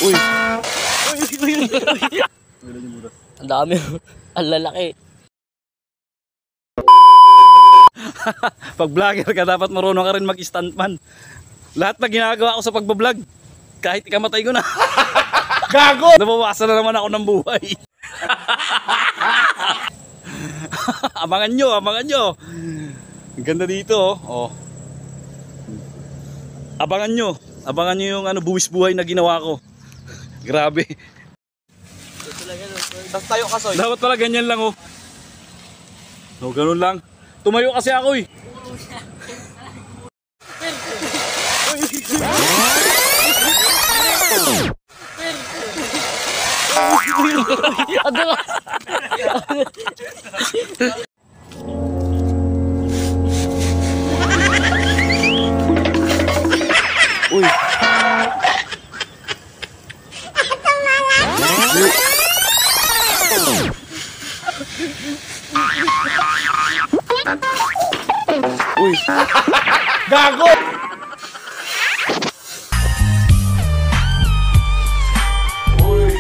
Uy! Ang dami. Ang lalaki. Pag vlogger ka, dapat marunong ka rin mag-stuntman. Lahat na ginagawa ko sa pagbablog, kahit ikamatay ko na. Gago! Nabawasan na naman ako ng buhay. Abangan nyo, abangan nyo. Ang ganda dito, oh. Abangan nyo yung buwis buhay na ginawa ko. Grabe. Tapos tayo ka, Soy. Dapat pala ganyan lang, oh. No, ganun lang. Tumayo kasi ako, eh. Uy. Uy. Gago. Uy.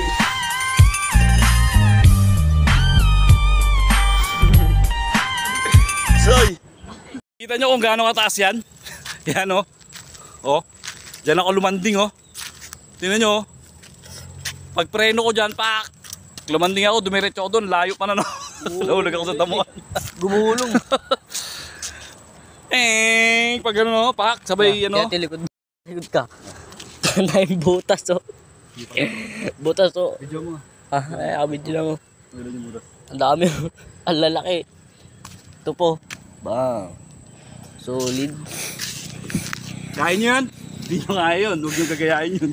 Soy. Kita nyo kung gaano kataas yan? Yan, oh. Oh. Diyan ako lumanding, oh. Tingnan nyo, oh. Pag preno ko dyan, pak! Lumanding ako, dumiretso ako doon, layo pa na, no. Nahulog ako sa damuhan. Gumulong. Pag ano, no, pak, sabay, ano. Kaya tilikod ka. Na yung butas, oh. Butas, oh. Video mo. Ay, video lang, oh. Ang dami. Ang lalaki. Ito po. Bang. Solid. Kaya nyo yan? Hindi nyo kaya yun, huwag nyo gagayain yun.